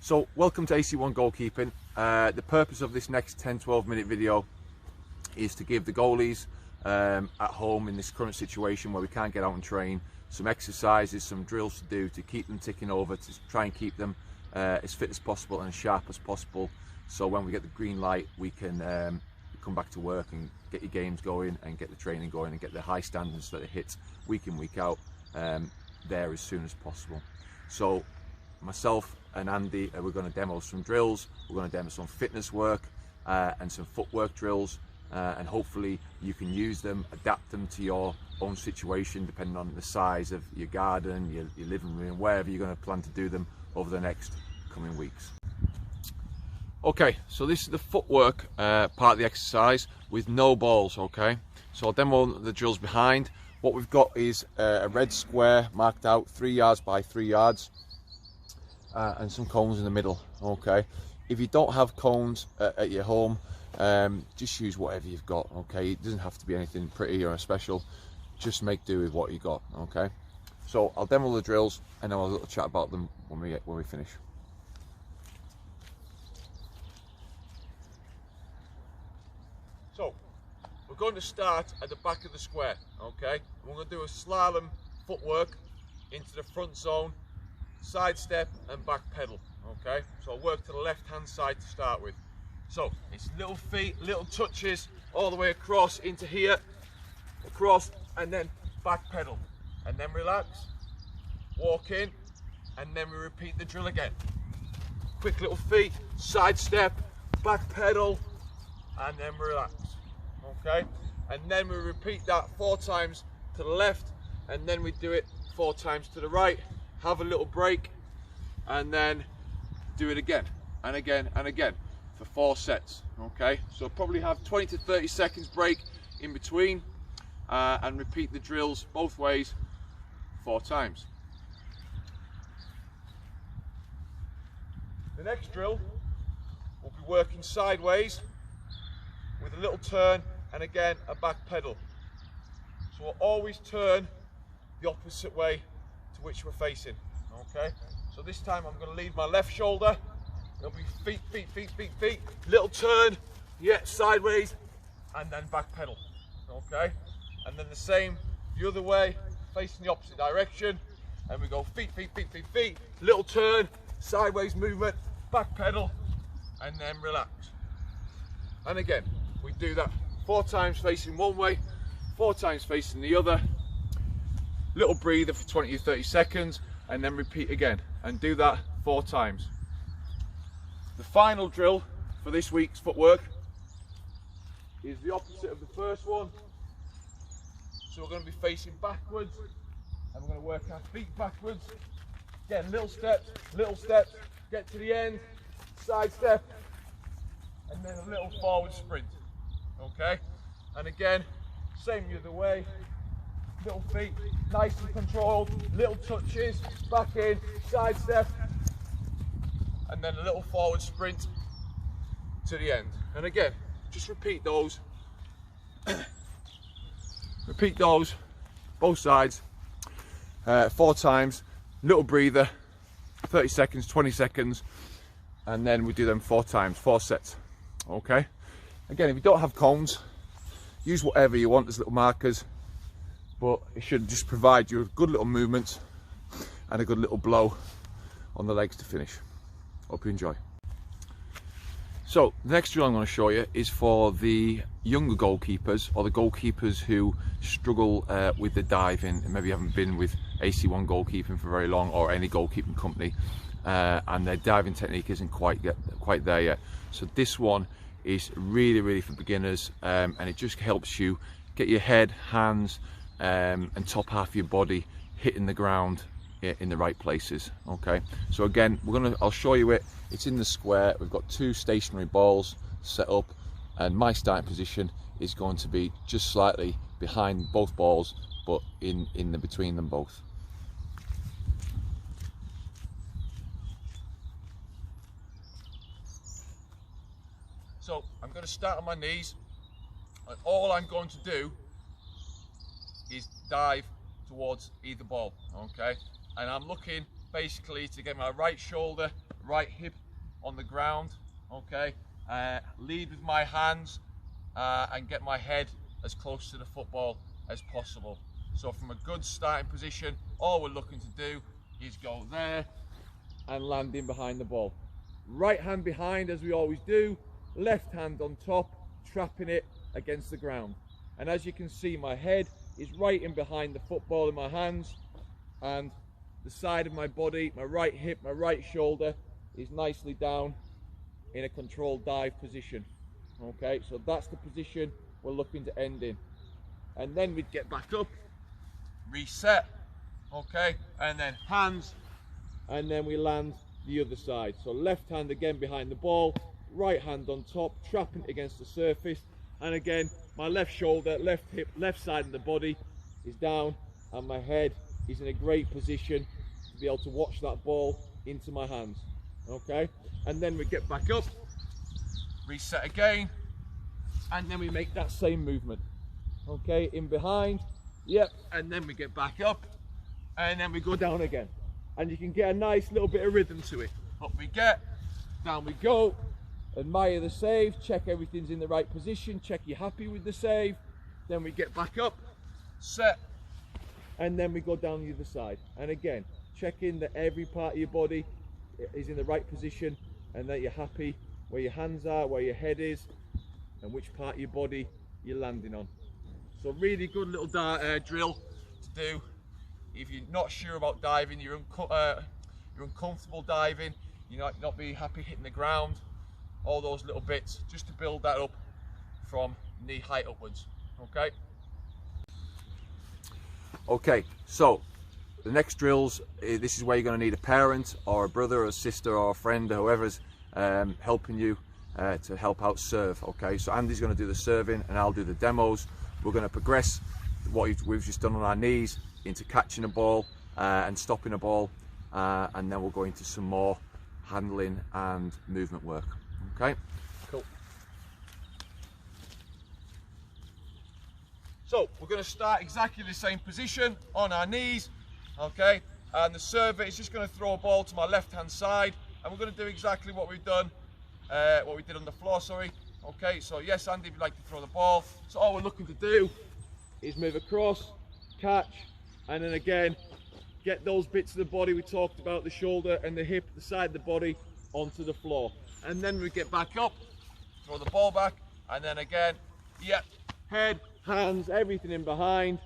So welcome to AC1 Goalkeeping. The purpose of this next 10-12 minute video is to give the goalies at home in this current situation where we can't get out and train some exercises, some drills to do to keep them ticking over, to try and keep them as fit as possible and as sharp as possible, so when we get the green light we can come back to work and get your games going and get the training going and get the high standards that it hits week in, week out there as soon as possible. So myself and Andy, we're going to demo some drills, we're going to demo some fitness work and some footwork drills, and hopefully you can use them, adapt them to your own situation depending on the size of your garden, your living room, wherever you're going to plan to do them over the next coming weeks. Okay, so this is the footwork part of the exercise with no balls. Okay, so I'll demo the drills behind. What we've got is a red square marked out 3 yards by 3 yards. And some cones in the middle. Okay, if you don't have cones at your home, just use whatever you've got. Okay, it doesn't have to be anything pretty or special, just make do with what you got. Okay, so I'll demo the drills and then I'll have a little chat about them when we finish. So we're going to start at the back of the square. Okay, we're going to do a slalom footwork into the front zone, side step and back pedal. Okay, so I'll work to the left hand side to start with. So it's little feet, little touches all the way across into here, across, and then back pedal, and then relax, walk in, and then we repeat the drill again. Quick little feet, side step, back pedal, and then relax. Okay, and then we repeat that 4 times to the left, and then we do it 4 times to the right. Have a little break and then do it again and again and again for 4 sets. Okay, so probably have 20 to 30 seconds break in between, and repeat the drills both ways 4 times. The next drill will be working sideways with a little turn and again a back pedal. So we'll always turn the opposite way to which we're facing. Okay, so this time I'm going to lead my left shoulder. It'll be feet, feet, feet, feet, feet, little turn, yeah, sideways, and then back pedal. Okay, and then the same the other way, facing the opposite direction, and we go feet, feet, feet, feet, feet, little turn, sideways movement, back pedal, and then relax. And again, we do that 4 times facing one way, 4 times facing the other. Little breather for 20 to 30 seconds and then repeat again, and do that 4 times. The final drill for this week's footwork is the opposite of the first one. So we're going to be facing backwards and we're going to work our feet backwards. Again, little steps, get to the end, side step, and then a little forward sprint. Okay, and again, same the other way. Little feet, nice and controlled, little touches, back in, side step, and then a little forward sprint to the end. And again, just repeat those. Repeat those, both sides, 4 times, little breather, 30 seconds, 20 seconds, and then we do them 4 times, 4 sets. Okay, again, if you don't have cones, use whatever you want as little markers, but it should just provide you a good little movement and a good little blow on the legs to finish. Hope you enjoy. So the next drill I'm going to show you is for the younger goalkeepers, or the goalkeepers who struggle with the diving and maybe haven't been with AC1 Goalkeeping for very long, or any goalkeeping company, and their diving technique isn't quite there yet. So this one is really for beginners, and it just helps you get your head, hands, and top half of your body hitting the ground in the right places. Okay, so again, I'll show you it. It's in the square. We've got 2 stationary balls set up, and my starting position is going to be just slightly behind both balls, but in the between them both. So I'm going to start on my knees, and all I'm going to do is dive towards either ball. Okay, and I'm looking basically to get my right shoulder, right hip on the ground, okay? Lead with my hands and get my head as close to the football as possible. So from a good starting position, all we're looking to do is go there and land in behind the ball. Right hand behind, as we always do, left hand on top, trapping it against the ground. And as you can see, my head is right in behind the football in my hands, and the side of my body, my right hip, my right shoulder is nicely down in a controlled dive position. Okay, so that's the position we're looking to end in. And then we'd get back up, reset, okay, and then hands, and then we land the other side. So left hand again behind the ball, right hand on top, trapping it against the surface, and again my left shoulder, left hip, left side of the body is down, and my head is in a great position to be able to watch that ball into my hands. Okay, and then we get back up, reset again, and then we make that same movement. Okay, in behind, yep, and then we get back up, and then we go down again. And you can get a nice little bit of rhythm to it. Up we get, down we go, admire the save, check everything's in the right position, check you're happy with the save, then we get back up, set, and then we go down the other side. And again, check in that every part of your body is in the right position and that you're happy where your hands are, where your head is, and which part of your body you're landing on. So really good little drill to do. If you're not sure about diving, you're uncomfortable diving, you might not be happy hitting the ground, all those little bits, just to build that up from knee height upwards, okay? Okay, so the next drills, this is where you're going to need a parent or a brother or a sister or a friend or whoever's helping you to help out serve, okay? So Andy's going to do the serving and I'll do the demos. We're going to progress what we've just done on our knees into catching a ball and stopping a ball, and then we'll go into some more handling and movement work. Okay, cool. So we're going to start exactly the same position on our knees, okay, and the server is just going to throw a ball to my left hand side, and we're going to do exactly what we've done, what we did on the floor, sorry. Okay, so yes, Andy, if you'd like to throw the ball, so all we're looking to do is move across, catch, and then again get those bits of the body we talked about, the shoulder and the hip, the side of the body, onto the floor. And then we get back up, throw the ball back, and then again, yep, head, hands, everything in behind,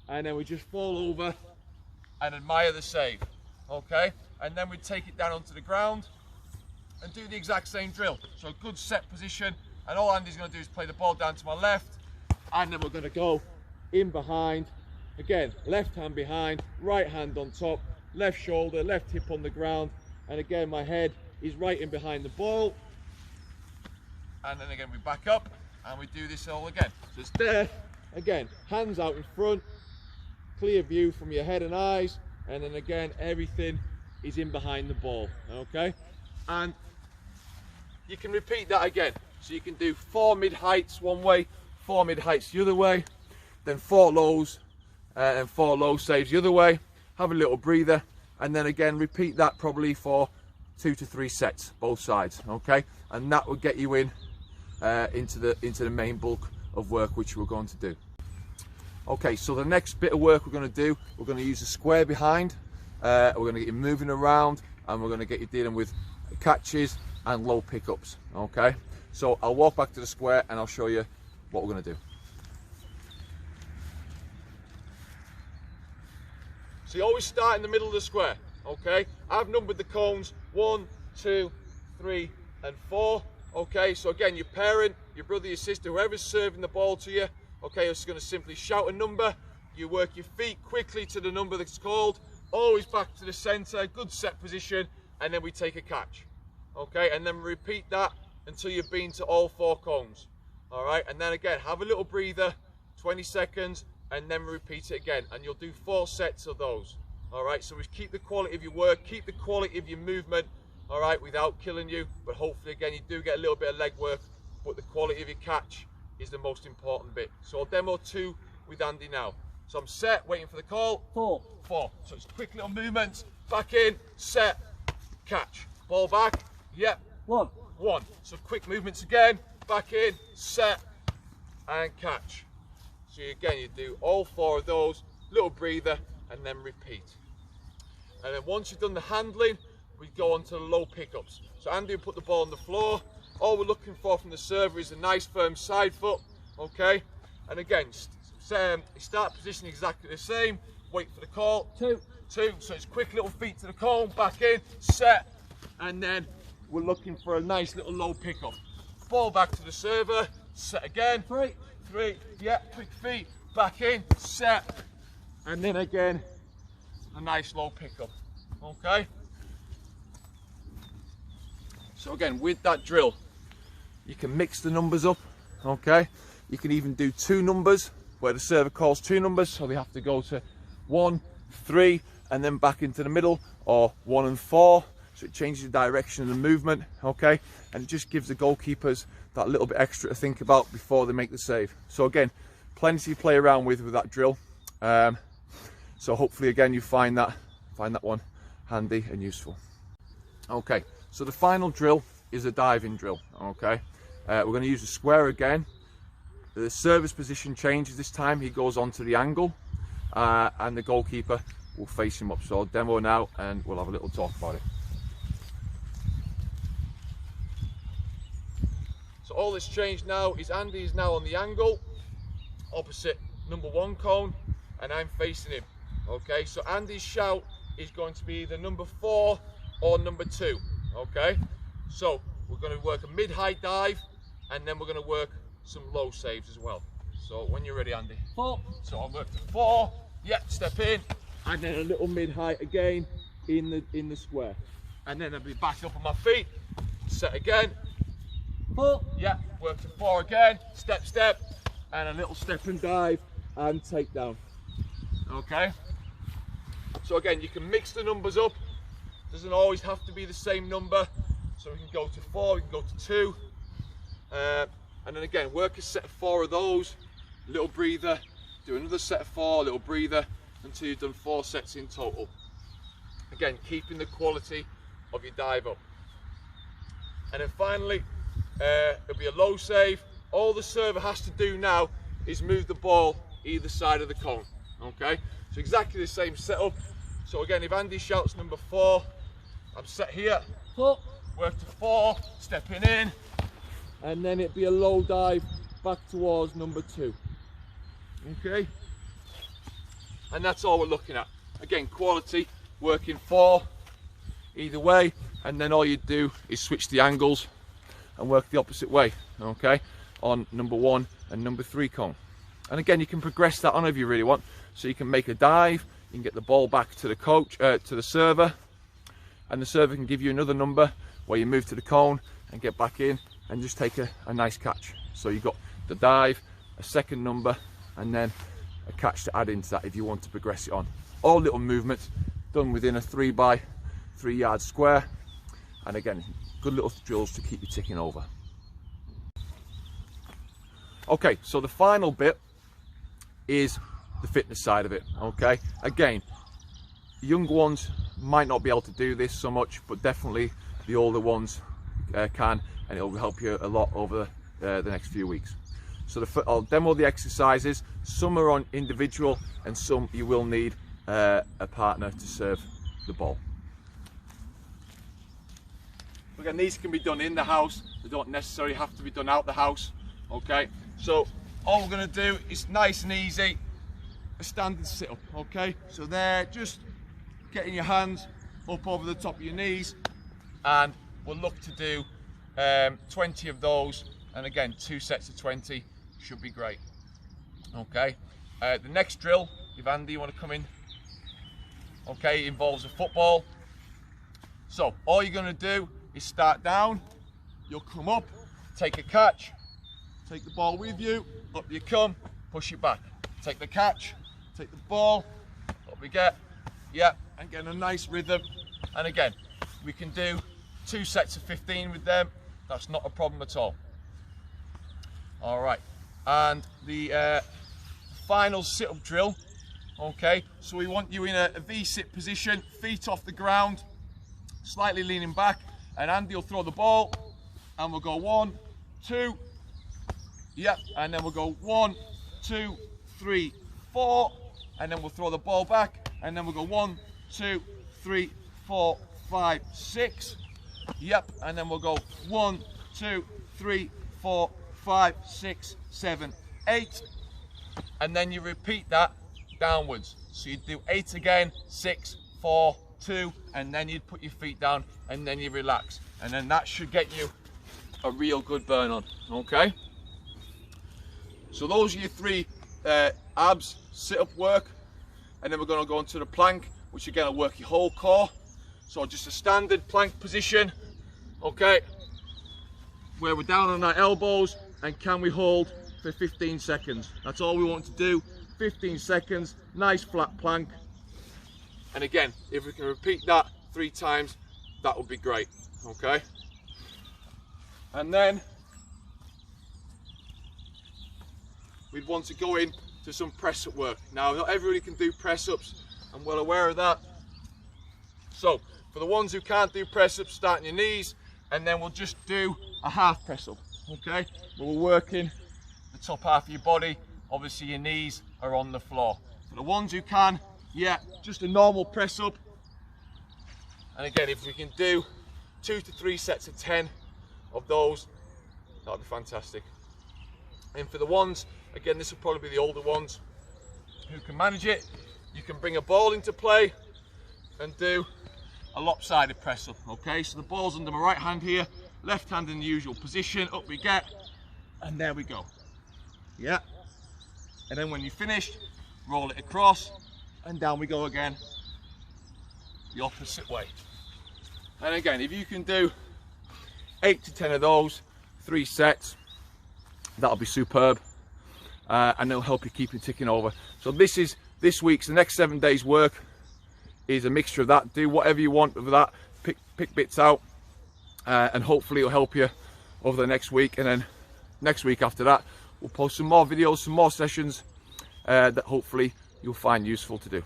and then we just fall over and admire the save. Okay, and then we take it down onto the ground and do the exact same drill. So good set position, and all Andy's going to do is play the ball down to my left, and then we're going to go in behind. Again, left hand behind, right hand on top, left shoulder, left hip on the ground, and again my head is right in behind the ball. And then again we back up and we do this all again. So it's there, again, hands out in front, clear view from your head and eyes, and then again everything is in behind the ball, okay? And you can repeat that again. So you can do 4 mid-heights one way, 4 mid-heights the other way, then 4 lows, and 4 low saves the other way. Have a little breather, and then again repeat that probably for 2 to 3 sets, both sides, okay? And that will get you in into the main bulk of work which we're going to do. Okay, so the next bit of work we're going to do, we're going to use the square behind. We're going to get you moving around, and we're going to get you dealing with catches and low pickups, okay? So I'll walk back to the square and I'll show you what we're going to do. So you always start in the middle of the square, okay? I've numbered the cones 1, 2, 3, and 4. Okay, so again, your parent, your brother, your sister, whoever's serving the ball to you, okay, is going to simply shout a number. You work your feet quickly to the number that's called, always back to the center, good set position, and then we take a catch. Okay, and then repeat that until you've been to all 4 cones. All right, and then again, have a little breather, 20 seconds, and then repeat it again, and you'll do 4 sets of those. All right, so we keep the quality of your work, keep the quality of your movement, all right, without killing you, but hopefully again you do get a little bit of leg work, but the quality of your catch is the most important bit. So I'll demo 2 with Andy now. So I'm set, waiting for the call. 4. So it's quick little movements, back in, set, catch. Ball back, yep. 1. 1. So quick movements again, back in, set, and catch. So again, you do all 4 of those, little breather, and then repeat. And then once you've done the handling, we go on to the low pickups. So Andy will put the ball on the floor. All we're looking for from the server is a nice firm side foot, okay? And again, start position exactly the same, wait for the call. 2. 2, so it's quick little feet to the cone, back in, set, and then we're looking for a nice little low pickup. Ball back to the server, set again. 3. 3, yeah, quick feet, back in, set, and then again, a nice low pickup, okay? So again, with that drill, you can mix the numbers up, okay? You can even do 2 numbers, where the server calls 2 numbers, so they have to go to 1, 3, and then back into the middle, or 1 and 4, so it changes the direction of the movement, okay? And it just gives the goalkeepers that little bit extra to think about before they make the save. So again, plenty to play around with that drill. So hopefully again you find that one handy and useful. Okay, so the final drill is a diving drill, okay? We're going to use the square again. The server's position changes this time. He goes onto the angle and the goalkeeper will face him up. So I'll demo now and we'll have a little talk about it. So all that's changed now is Andy is now on the angle opposite number 1 cone and I'm facing him. Okay, so Andy's shout is going to be either number 4 or number 2. Okay, so we're going to work a mid-height dive and then we're going to work some low saves as well. So when you're ready, Andy. 4. So I'll work to 4, yep, step in, and then a little mid-height again in the square. And then I'll be back up on my feet, set again. 4. Yeah, work to 4 again, step, step, and a little step and dive and take down. Okay? So again, you can mix the numbers up. Doesn't always have to be the same number. So we can go to 4, we can go to 2. And then again, work a set of 4 of those, little breather, do another set of 4, little breather, until you've done 4 sets in total. Again, keeping the quality of your dive up. And then finally, it'll be a low save. All the server has to do now is move the ball either side of the cone, okay? So exactly the same setup. So again, if Andy shouts number 4, I'm set here, 4. work to 4, stepping in, and then it'd be a low dive back towards number 2. Okay, and that's all we're looking at. Again, quality, working 4 either way, and then all you do is switch the angles and work the opposite way, okay, on number 1 and number 3 cone. And again, you can progress that on if you really want. So you can make a dive, you can get the ball back to the coach, to the server, and the server can give you another number where you move to the cone and get back in and just take a nice catch. So you've got the dive, a second number, and then a catch to add into that if you want to progress it on. All little movements done within a 3 by 3 yard square, and again, good little drills to keep you ticking over. Okay, so the final bit is the fitness side of it. Okay, again, younger ones might not be able to do this so much, but definitely the older ones can, and it will help you a lot over the next few weeks. So I'll demo the exercises. Some are on individual and some you will need a partner to serve the ball. Again, these can be done in the house. They don't necessarily have to be done out the house. Okay, so all we're going to do is nice and easy, a standard sit-up. Okay, so there, just getting your hands up over the top of your knees, and we'll look to do 20 of those, and again 2 sets of 20 should be great. Okay, the next drill, if Andy, you want to come in, okay, involves a football. So all you're going to do is start down, you'll come up, take a catch, take the ball with you, up you come, push it back, take the catch, take the ball, up we get, yeah, and get a nice rhythm. And again, we can do 2 sets of 15 with them, that's not a problem at all. All right, and the final sit-up drill Okay, so we want you in a V-sit position, feet off the ground, slightly leaning back, and Andy will throw the ball, and we'll go 1, 2, yep, and then we'll go 1, 2, 3, 4, and then we'll throw the ball back, and then we'll go 1, 2, 3, 4, 5, 6, yep, and then we'll go 1, 2, 3, 4, 5, 6, 7, 8, and then you repeat that downwards. So you do 8 again, 6, 4, 2, and then you'd put your feet down, and then you relax, and then that should get you a real good burn on. Okay, so those are your 3 abs sit-up work, and then we're going to go into the plank, which again will work your whole core. So just a standard plank position, okay, where we're down on our elbows, and can we hold for 15 seconds? That's all we want to do. 15 seconds, nice flat plank. And again, if we can repeat that 3 times, that would be great. Okay, and then we'd want to go in to some press-up work. Now, not everybody can do press-ups, I'm well aware of that. So for the ones who can't do press-ups, start on your knees, and then we'll just do a half press-up. Okay, we're working the top half of your body. Obviously your knees are on the floor. For the ones who can, yeah, just a normal press-up. And again, if we can do 2 to 3 sets of 10 of those, that'd be fantastic. And for the ones, again, this will probably be the older ones who can manage it, you can bring a ball into play and do a lopsided press up. Okay, so the ball's under my right hand here, left hand in the usual position, up we get, and there we go. Yeah, and then when you're finished, roll it across, and down we go again, the opposite way. And again, if you can do 8 to 10 of those, 3 sets, that'll be superb, and it'll help you keep it ticking over. So this week's, the next 7 days work is a mixture of that. Do whatever you want with that, pick bits out, and hopefully it'll help you over the next week. And then next week after that, we'll post some more videos, some more sessions that hopefully you'll find useful to do.